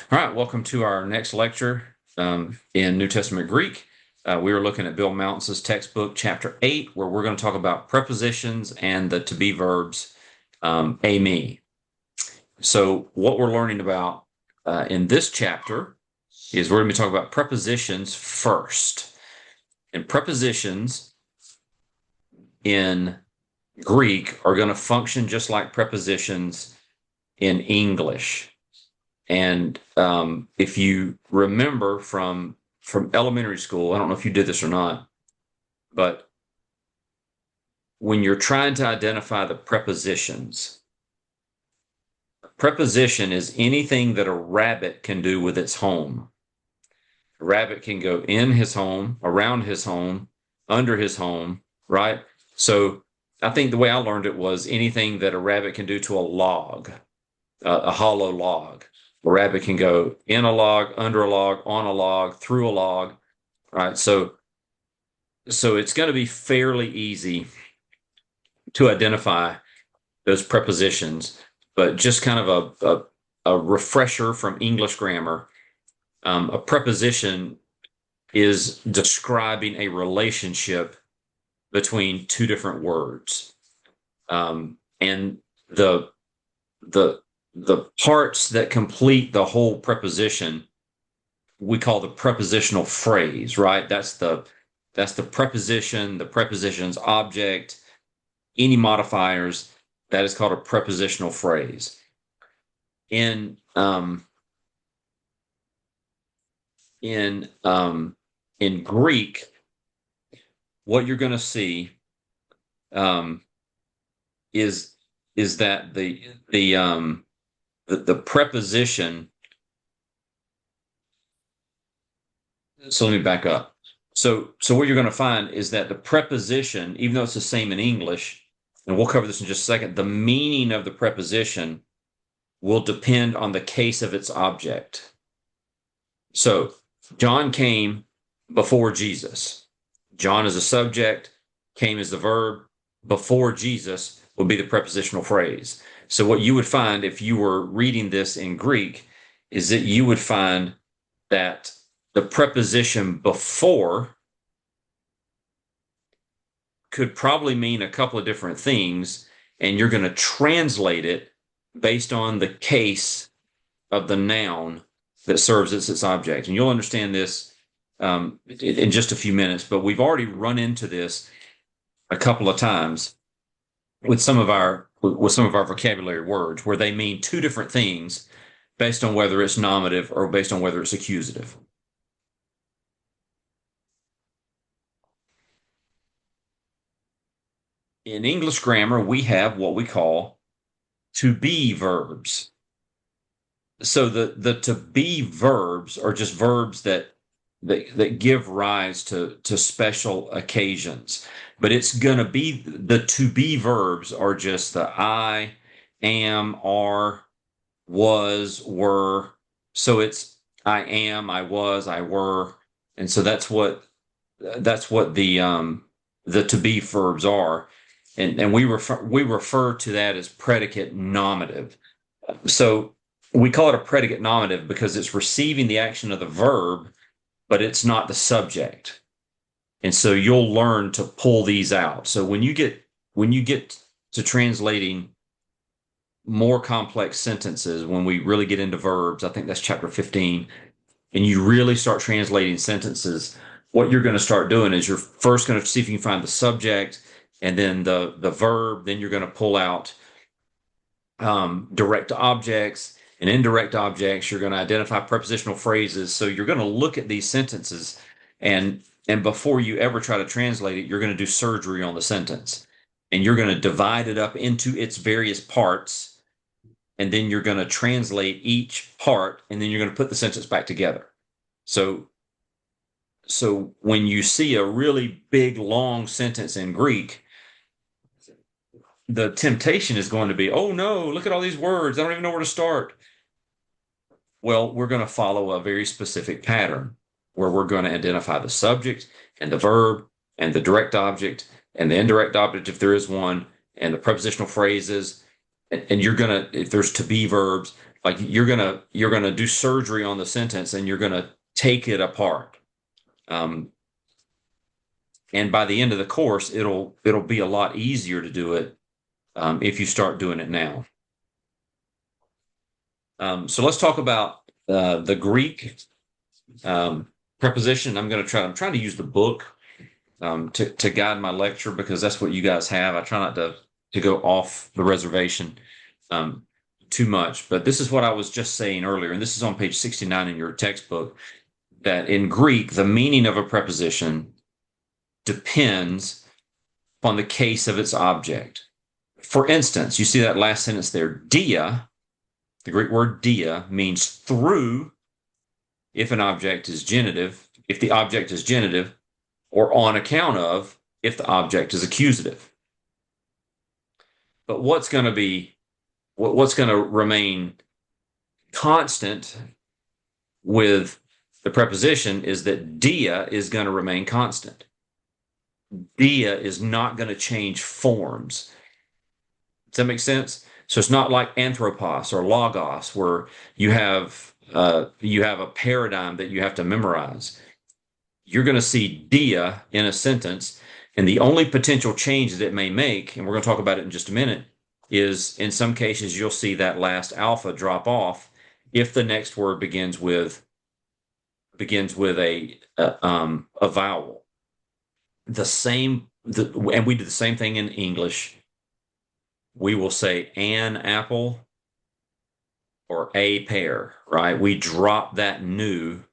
All right, welcome to our next lecture in New Testament Greek. We are looking at Bill Mounce's textbook, Chapter 8, where we're going to talk about prepositions and the to-be verbs, a me. So what we're learning about in this chapter is we're going to be talking about prepositions first. And prepositions in Greek are going to function just like prepositions in English. And if you remember from elementary school, I don't know if you did this or not, but when you're trying to identify the prepositions, preposition is anything that a rabbit can do with its home. A rabbit can go in his home, around his home, under his home, right? So I think the way I learned it was anything that a rabbit can do to a log, a hollow log. A rabbit can go in a log, under a log, on a log, through a log, right? So it's going to be fairly easy to identify those prepositions, but just kind of a refresher from English grammar. A preposition is describing a relationship between two different words. And the parts that complete the whole preposition we call the prepositional phrase, right? That's the preposition, the preposition's object, any modifiers. That is called a prepositional phrase. In Greek, what you're going to see is that the preposition. So let me back up. So what you're going to find is that the preposition, even though it's the same in English, and we'll cover this in just a second, the meaning of the preposition will depend on the case of its object. So John came before Jesus. John is a subject, came as the verb, before Jesus would be the prepositional phrase. So what you would find if you were reading this in Greek is that you would find that the preposition before could probably mean a couple of different things, and you're going to translate it based on the case of the noun that serves as its object. And you'll understand this in just a few minutes, but we've already run into this a couple of times with some of our vocabulary words where they mean two different things based on whether it's nominative or based on whether it's accusative. In English grammar, we have what we call to be verbs. So the to be verbs are just verbs that give rise to special occasions. But it's going to be the to be verbs are just the I, am, are, was, were. So it's I am, I was, I were. And so that's what the to be verbs are. And we refer to that as predicate nominative. So we call it a predicate nominative because it's receiving the action of the verb, but it's not the subject. And so you'll learn to pull these out. So when you get to translating more complex sentences, when we really get into verbs, I think that's chapter 15, and you really start translating sentences, what you're going to start doing is you're first going to see if you can find the subject and then the verb. Then you're going to pull out direct objects and indirect objects. You're going to identify prepositional phrases. So you're going to look at these sentences, and before you ever try to translate it, you're going to do surgery on the sentence, and you're going to divide it up into its various parts, and then you're going to translate each part, and then you're going to put the sentence back together. So when you see a really big, long sentence in Greek, the temptation is going to be, oh no, look at all these words. I don't even know where to start. Well, we're going to follow a very specific pattern where we're going to identify the subject and the verb and the direct object and the indirect object, if there is one, and the prepositional phrases. And you're going to, if there's to be verbs, like you're gonna do surgery on the sentence and you're gonna take it apart. Um, and by the end of the course, it'll be a lot easier to do it if you start doing it now. So let's talk about the Greek preposition. I'm trying to use the book to guide my lecture because that's what you guys have. I try not to go off the reservation um, too much, but this is what I was just saying earlier, and this is on page 69 in your textbook, that in Greek, the meaning of a preposition depends on the case of its object. For instance, you see that last sentence there, dia, the Greek word dia means through if an object is genitive, if the object is genitive, or on account of if the object is accusative. But what's going to remain constant with the preposition is that dia is going to remain constant. Dia is not going to change forms. Does that make sense? So it's not like anthropos or logos where you have a paradigm that you have to memorize. You're going to see dia in a sentence, and the only potential change that it may make, and we're going to talk about it in just a minute, is in some cases you'll see that last alpha drop off if the next word begins with a vowel. And we do the same thing in English. We will say an apple or a pear, right? We drop that in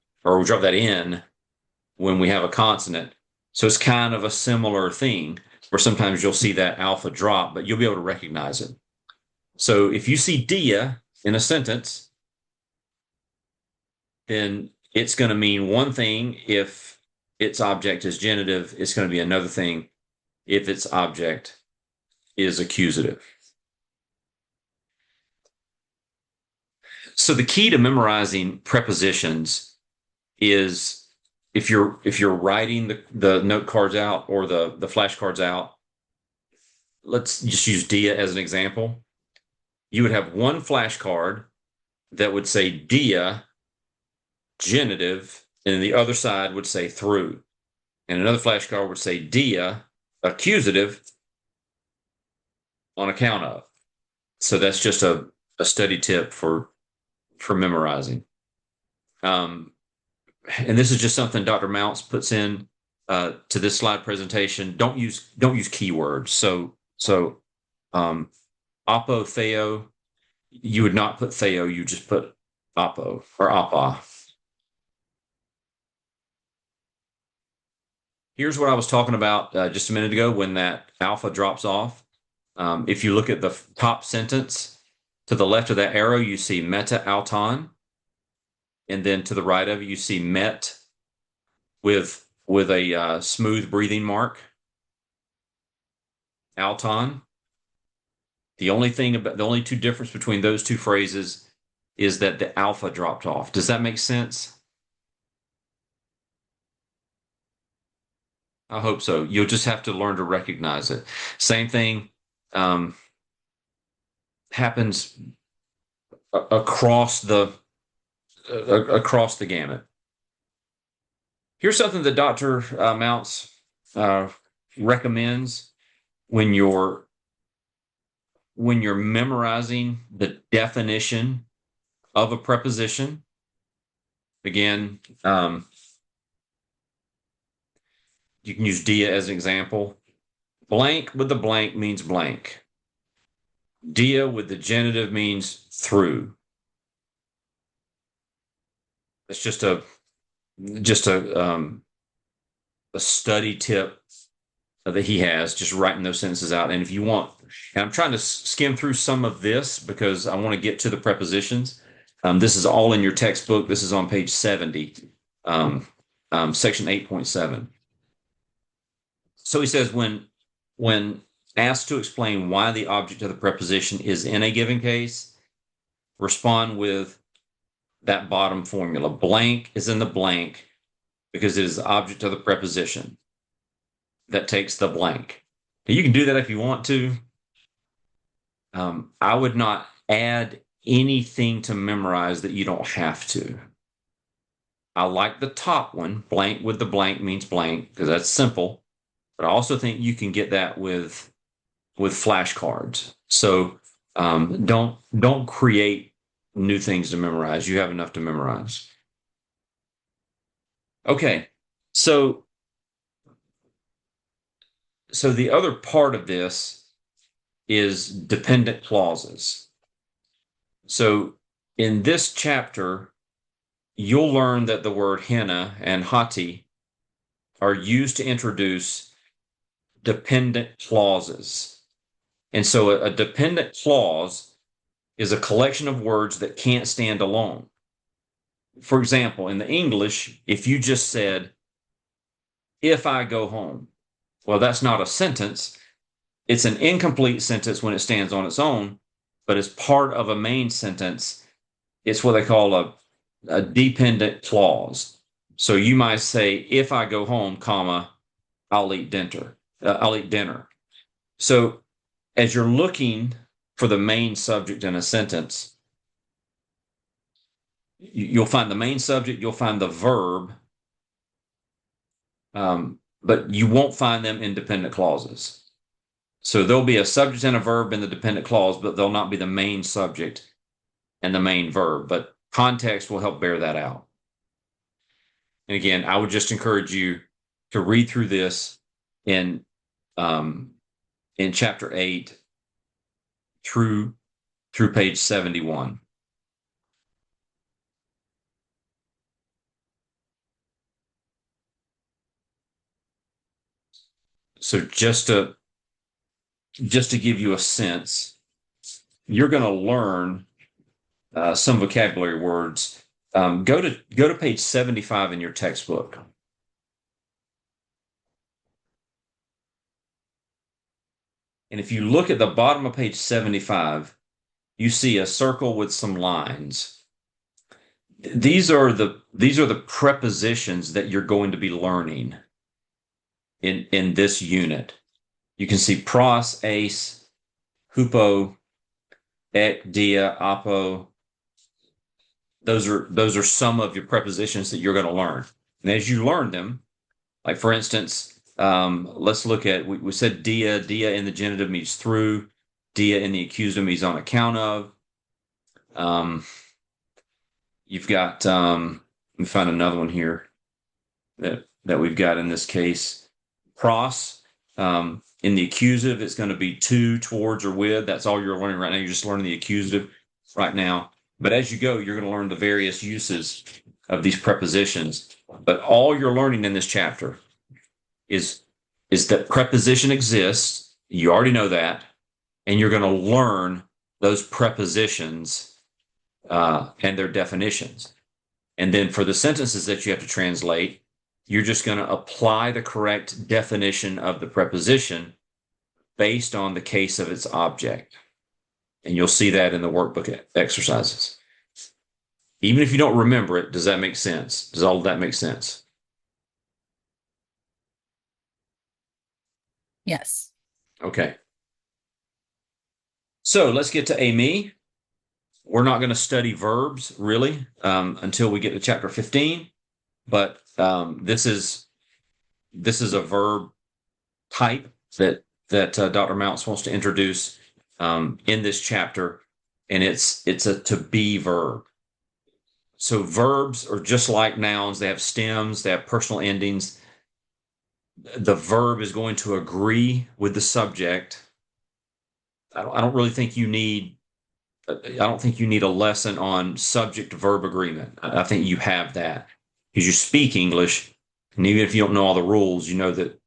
when we have a consonant. So it's kind of a similar thing where sometimes you'll see that alpha drop, but you'll be able to recognize it. So if you see dia in a sentence, then it's going to mean one thing if its object is genitive. It's going to be another thing if its object is accusative. So the key to memorizing prepositions is if you're writing the note cards out or the flashcards out, let's just use dia as an example. You would have one flashcard that would say dia genitive, and the other side would say through. And another flashcard would say dia accusative on account of. So that's just a study tip for memorizing. And this is just something Dr. Mounce puts in to this slide presentation. Don't use keywords. So apo theo, you would not put theo. You just put apo or apa. Here's what I was talking about just a minute ago when that alpha drops off. If you look at the top sentence, to the left of that arrow, you see meta auton. And then to the right of it, you see met with a smooth breathing mark. Auton. The only two difference between those two phrases is that the alpha dropped off. Does that make sense? I hope so. You'll just have to learn to recognize it. Same thing happens across the gamut. Here's something that Dr. Mounce recommends when you're memorizing the definition of a preposition. Again, you can use dia as an example. Blank with the blank means blank. Dia with the genitive means through. It's just a study tip that he has, just writing those sentences out. And if you want, and I'm trying to skim through some of this because I want to get to the prepositions. This is all in your textbook. This is on page 70, section 8.7. So he says when asked to explain why the object of the preposition is in a given case, respond with that bottom formula. Blank is in the blank because it is the object of the preposition that takes the blank. Now, you can do that if you want to. I would not add anything to memorize that you don't have to. I like the top one. Blank with the blank means blank because that's simple. But I also think you can get that with flashcards. So don't create new things to memorize. You have enough to memorize. Okay, so the other part of this is dependent clauses. So in this chapter, you'll learn that the word henna and hati are used to introduce dependent clauses. And so a dependent clause is a collection of words that can't stand alone. For example, in the English, if you just said, if I go home, well, that's not a sentence. It's an incomplete sentence when it stands on its own, but as part of a main sentence, it's what they call a dependent clause. So you might say, if I go home, comma, I'll eat dinner. I'll eat dinner. So as you're looking for the main subject in a sentence, you'll find the main subject, you'll find the verb, but you won't find them in dependent clauses. So there'll be a subject and a verb in the dependent clause, but they'll not be the main subject and the main verb. But context will help bear that out. And again, I would just encourage you to read through this in chapter 8 through page 71. So just to give you a sense, you're going to learn some vocabulary words. Go to page 75 in your textbook. And if you look at the bottom of page 75, you see a circle with some lines. These are the prepositions that you're going to be learning in this unit. You can see pros, ace, hupo, ek, dia, apo. Those are some of your prepositions that you're going to learn. And as you learn them, like for instance, let's look at, we said dia in the genitive means through, dia in the accusative means on account of. You've got, let me find another one here that we've got in this case. Pros, in the accusative, it's going to be to, towards, or with. That's all you're learning right now. You're just learning the accusative right now. But as you go, you're going to learn the various uses of these prepositions. But all you're learning in this chapter is that preposition exists. You already know that. And you're going to learn those prepositions and their definitions. And then for the sentences that you have to translate, you're just going to apply the correct definition of the preposition based on the case of its object. And you'll see that in the workbook exercises. Even if you don't remember it, does that make sense? Does all of that make sense? Yes. Okay. So let's get to Amy. We're not going to study verbs really until we get to chapter 15, but this is a verb type that Dr. Mounce wants to introduce in this chapter, and it's a to be verb. So verbs are just like nouns. They have stems, they have personal endings. The verb is going to agree with the subject. I don't really think you need a lesson on subject verb agreement. I think you have that because you speak English, and even if you don't know all the rules, you know that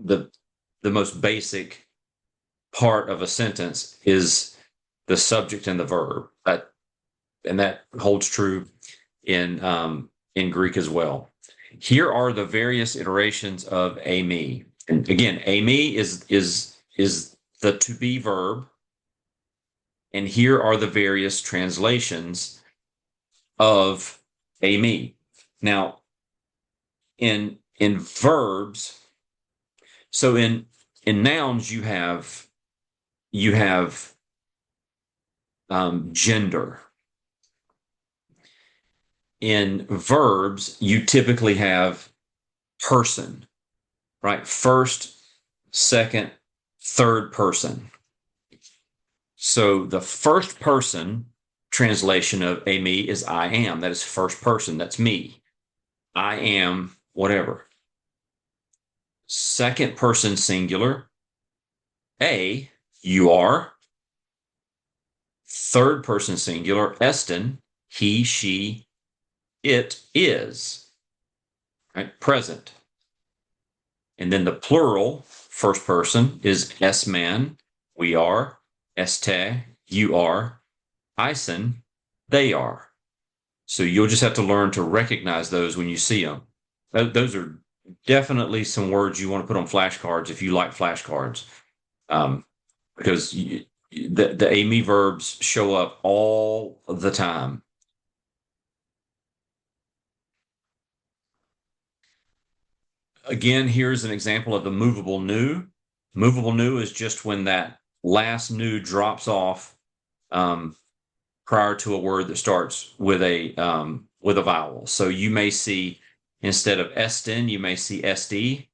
the most basic part of a sentence is the subject and the verb. And that holds true in Greek as well. Here are the various iterations of Amy. And again, Amy is the to be verb. And here are the various translations of Amy. Now, in verbs, so in nouns you have gender. in verbs, you typically have person, right? First, second, third person. So the first person translation of a me is I am. That is first person. That's me. I am whatever. Second person singular, a, you are. Third person singular, Eston, he, she, it is, right? Present. And then the plural, first person, is S-man, we are, este, you are, Isen, they are. So you'll just have to learn to recognize those when you see them. Those are definitely some words you want to put on flashcards if you like flashcards, because the AME verbs show up all the time. Again, here's an example of the movable nu. Movable nu is just when that last nu drops off prior to a word that starts with a vowel. So you may see instead of Estin, you may see SD,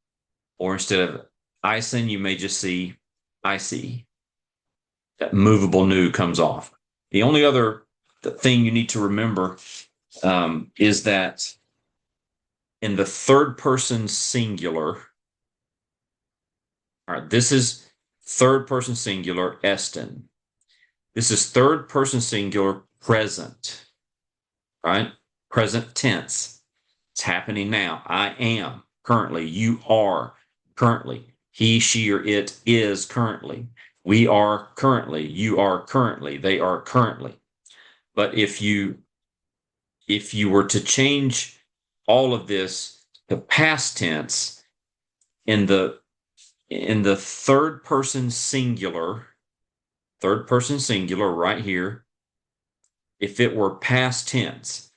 or instead of Isen, you may just see IC. That movable nu comes off. The only other thing you need to remember is that in the third person singular, all right, this is third person singular, Eston. This is third person singular, present, right? Present tense. It's happening now. I am currently. You are currently. He, she, or it is currently. We are currently. You are currently. They are currently. But if you were to change all of this to past tense in the third person singular right here, if it were past tense,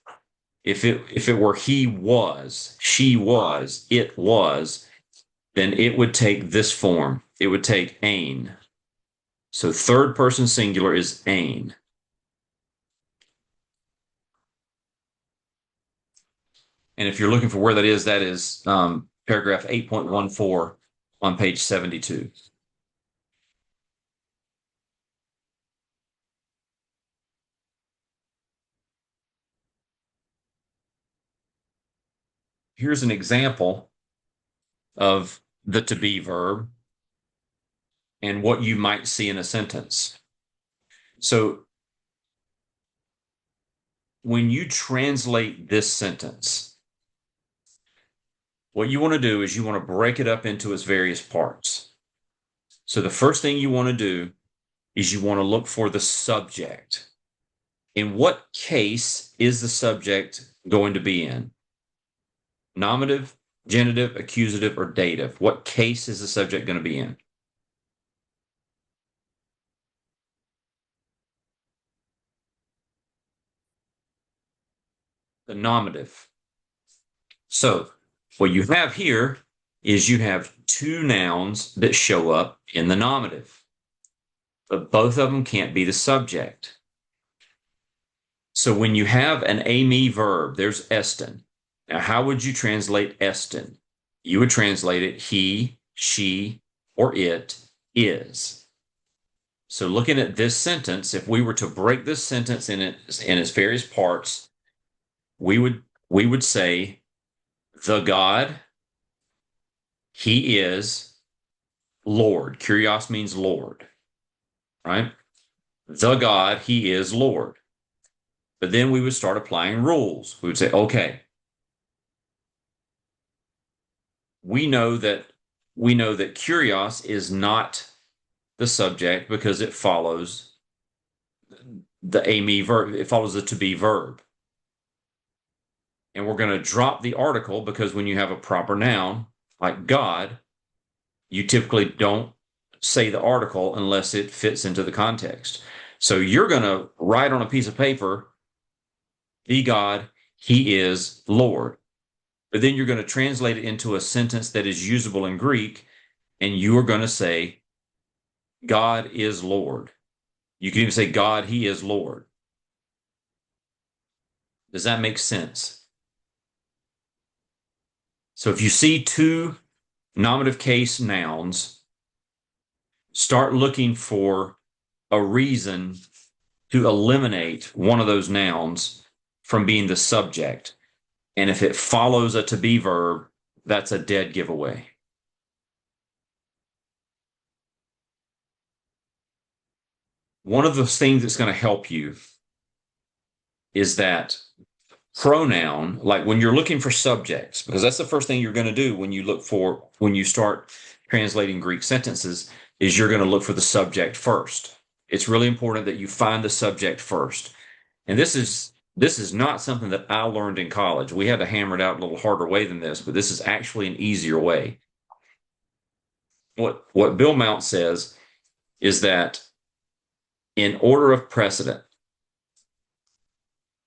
if it were he was, she was, it was, then it would take this form. It would take ain. So third person singular is ain. And if you're looking for where that is paragraph 8.14 on page 72. Here's an example of the to be verb and what you might see in a sentence. So when you translate this sentence, what you want to do is you want to break it up into its various parts. So the first thing you want to do is you want to look for the subject. In what case is the subject going to be in? Nominative, genitive, accusative, or dative? What case is the subject going to be in? The nominative. So what you have here is you have two nouns that show up in the nominative, but both of them can't be the subject. So when you have an me verb, there's Eston. Now, how would you translate Eston? You would translate it he, she, or it is. So looking at this sentence, if we were to break this sentence in its various parts, we would say the God, he is Lord. Kyrios means Lord, right? The God, he is Lord. But then we would start applying rules. We would say, okay, we know that Kyrios is not the subject because it follows the me verb. It follows the to be verb. And we're going to drop the article because when you have a proper noun like God, you typically don't say the article unless it fits into the context. So you're going to write on a piece of paper, the God, he is Lord. But then you're going to translate it into a sentence that is usable in Greek, and you are going to say, God is Lord. You can even say, God, he is Lord. Does that make sense? So if you see two nominative case nouns, start looking for a reason to eliminate one of those nouns from being the subject. And if it follows a to be verb, that's a dead giveaway. One of the things that's going to help you is that pronoun, like when you're looking for subjects, because that's the first thing you're going to do when you start translating Greek sentences, is you're going to look for the subject first. It's really important that you find the subject first. And this is not something that I learned in college. We had to hammer it out a little harder way than this, but this is actually an easier way. What Bill Mounce says is that in order of precedent,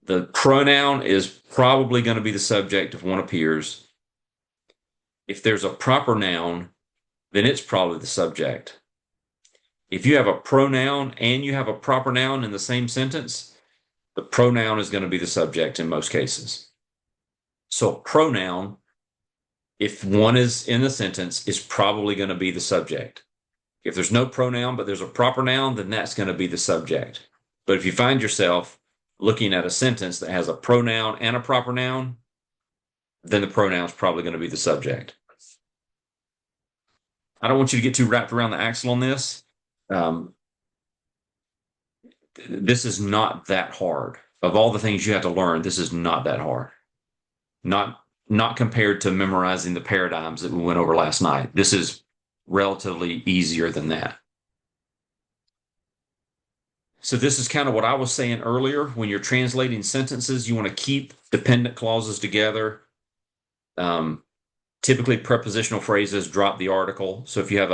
the pronoun is probably going to be the subject if one appears. If there's a proper noun, then it's probably the subject. If you have a pronoun and you have a proper noun in the same sentence, the pronoun is going to be the subject in most cases. So a pronoun, if one is in the sentence, is probably going to be the subject. If there's no pronoun, but there's a proper noun, then that's going to be the subject. But if you find yourself looking at a sentence that has a pronoun and a proper noun, then the pronoun is probably going to be the subject. I don't want you to get too wrapped around the axle on this. This is not that hard. Of all the things you have to learn, this is not that hard. Not compared to memorizing the paradigms that we went over last night. This is relatively easier than that. So this is kind of what I was saying earlier. When you're translating sentences, you want to keep dependent clauses together. Typically, prepositional phrases drop the article. So if you have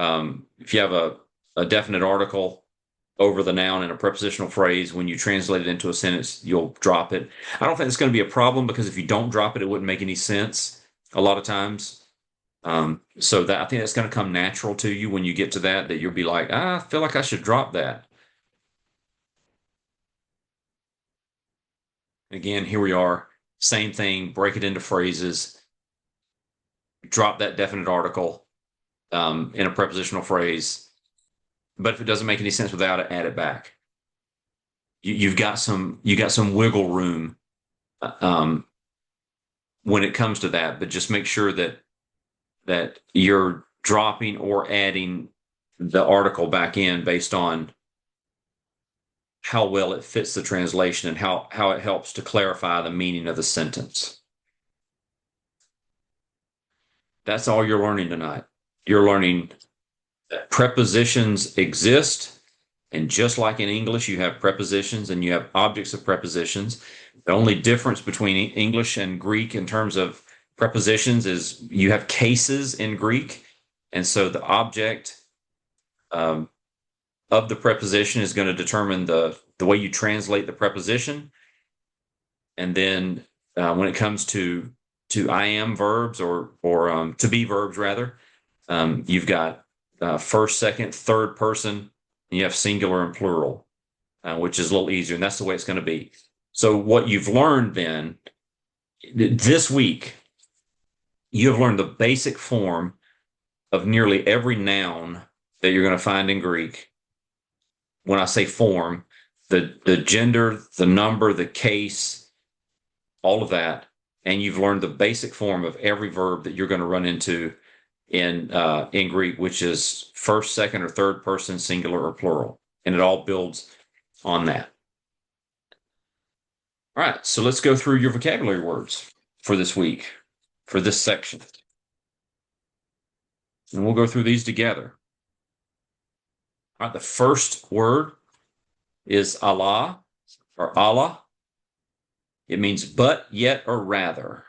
a definite article over the noun in a prepositional phrase, when you translate it into a sentence, you'll drop it. I don't think it's going to be a problem because if you don't drop it, it wouldn't make any sense a lot of times. So that I think that's going to come natural to you when you get to that you'll be like, I feel like I should drop that. Again, here we are. Same thing, break it into phrases, drop that definite article in a prepositional phrase. But if it doesn't make any sense without it, add it back. You've got some wiggle room when it comes to that, but just make sure that you're dropping or adding the article back in based on how well it fits the translation and how it helps to clarify the meaning of the sentence. That's all you're learning tonight. You're learning that prepositions exist. And just like in English, you have prepositions and you have objects of prepositions. The only difference between English and Greek in terms of prepositions is you have cases in Greek. And so the object of the preposition is going to determine the way you translate the preposition. And then when it comes to I am verbs or to be verbs rather, you've got first, second, third person, and you have singular and plural, which is a little easier, and that's the way it's going to be. So what you've learned then this week, you have learned the basic form of nearly every noun that you're going to find in Greek. When I say form, the gender, the number, the case, all of that, and you've learned the basic form of every verb that you're going to run into in Greek, which is first, second, or third person, singular or plural, and it all builds on that. All right, so let's go through your vocabulary words for this week, for this section, and we'll go through these together. All right, the first word is Allah or Allah. It means but, yet, or rather.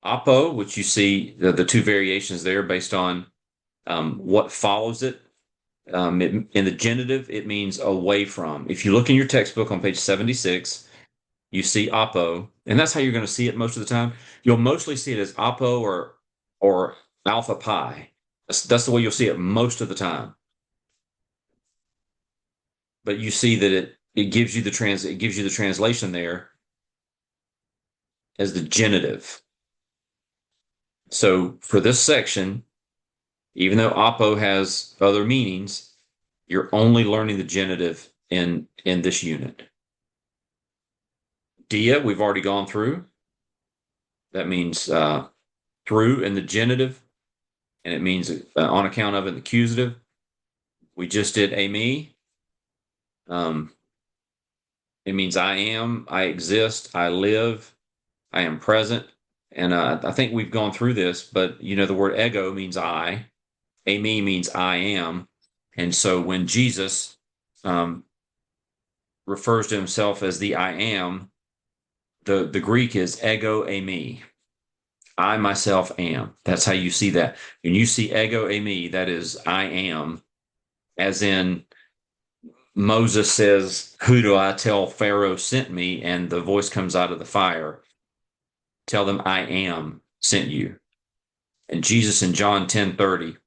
Apo, which you see the two variations there based on what follows it. In the genitive, it means away from. If you look in your textbook on page 76, you see apo, and that's how you're going to see it most of the time. You'll mostly see it as apo or alpha pi. That's the way you'll see it most of the time. but you see that it gives you the translation there as the genitive. So for this section, even though apo has other meanings, you're only learning the genitive in this unit. Dia, we've already gone through. That means through in the genitive, and it means on account of in the accusative. We just did a me. It means I am, I exist, I live, I am present. And I think we've gone through this, but the word ego means I, a me means I am. And so when Jesus um, refers to himself as the I am, the Greek is ego a me. I myself am. That's how you see that. When you see ego a me, that is I am, as in Moses says, "Who do I tell Pharaoh sent me?" And the voice comes out of the fire. Tell them I am sent you. And Jesus in John 10:30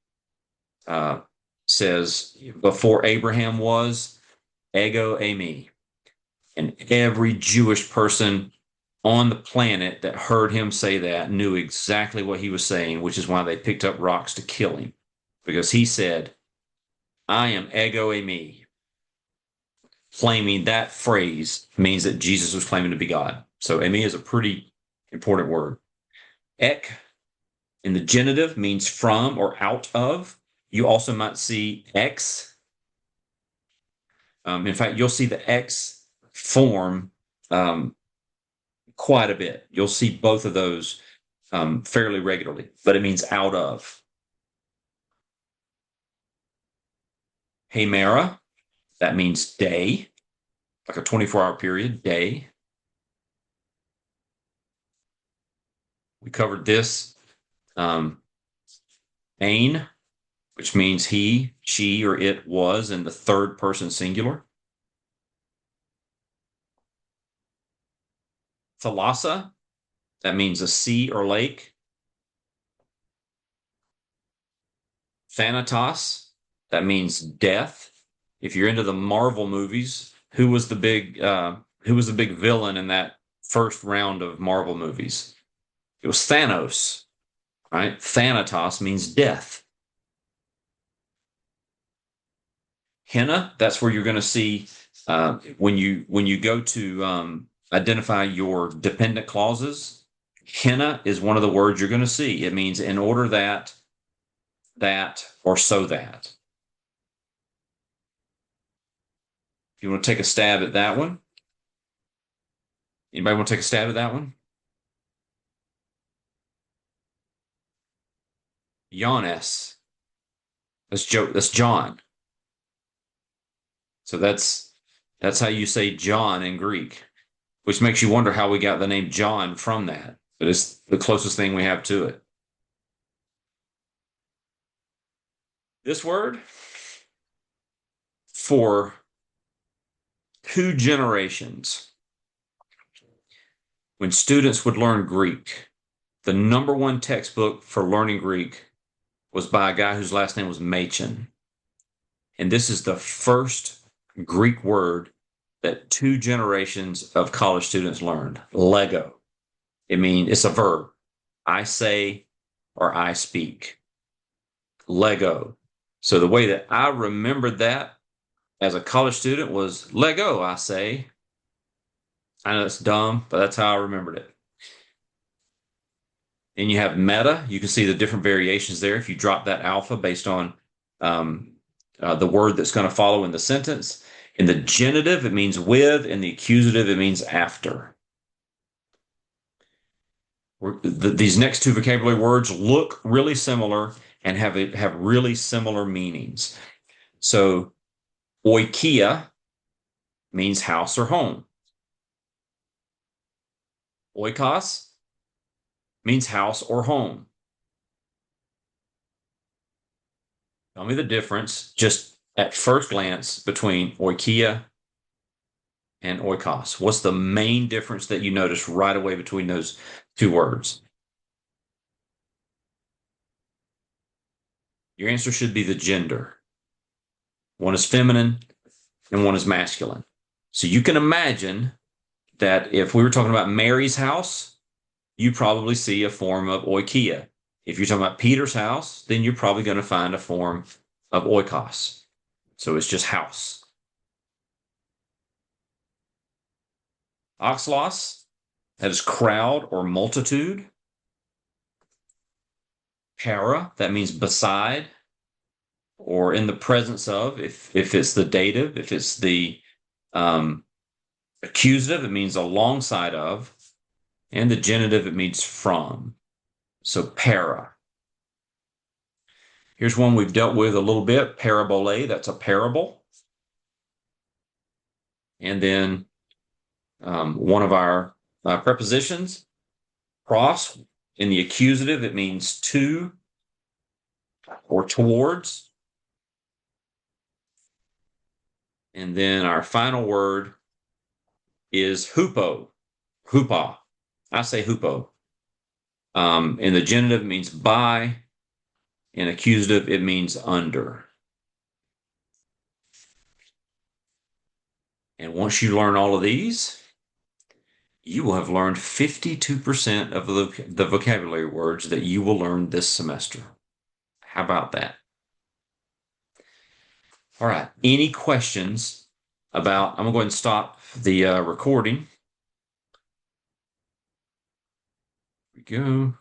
uh, says, before Abraham was, ego eimi. And every Jewish person on the planet that heard him say that knew exactly what he was saying, which is why they picked up rocks to kill him. Because he said, I am ego eimi. Claiming that phrase means that Jesus was claiming to be God. So eimi is a pretty important word. Ek in the genitive means from or out of. You also might see X. In fact, you'll see the X form quite a bit. You'll see both of those fairly regularly, but it means out of. Hemera, that means day, like a 24-hour period, day. We covered this. Ain, which means he, she, or it was in the third person singular. Thalassa, that means a sea or lake. Thanatos, that means death. If you're into the Marvel movies, who was the big villain in that first round of Marvel movies? It was Thanos, right? Thanatos means death. Henna, that's where you're going to see when you go to identify your dependent clauses. Henna is one of the words you're going to see. It means in order that, or so that. If you want to take a stab at that one, anybody want to take a stab at that one? Giannis. That's Joe. That's John. So that's how you say John in Greek, which makes you wonder how we got the name John from that. But it's the closest thing we have to it. This word for 2 generations, when students would learn Greek, the number one textbook for learning Greek was by a guy whose last name was Machen. And this is the first Greek word that 2 generations of college students learned. Lego. It's a verb. I say or I speak. Lego. So the way that I remembered that as a college student was Lego, I say. I know it's dumb, but that's how I remembered it. And you have meta. You can see the different variations there if you drop that alpha based on the word that's going to follow in the sentence. In the genitive, it means with. In the accusative, it means after. These next 2 vocabulary words look really similar and have really similar meanings. So oikia means house or home. Oikos means house or home. Tell me the difference, just at first glance, between oikia and oikos. What's the main difference that you notice right away between those 2 words? Your answer should be the gender. One is feminine, and one is masculine. So you can imagine that if we were talking about Mary's house, you probably see a form of oikia. If you're talking about Peter's house, then you're probably going to find a form of oikos. So it's just house. Oxlos, that is crowd or multitude. Para, that means beside or in the presence of, if it's the dative, if it's the um, accusative, it means alongside of, and the genitive, it means from. So para. Here's one we've dealt with a little bit, parabole, that's a parable. And then one of our prepositions, pros, in the accusative, it means to or towards. And then our final word is hupo, hupa. I say hupo. In the genitive, it means by. In accusative, it means under. And once you learn all of these, you will have learned 52% of the vocabulary words that you will learn this semester. How about that? All right. Any questions about, I'm going to go ahead and stop the recording. Here we go.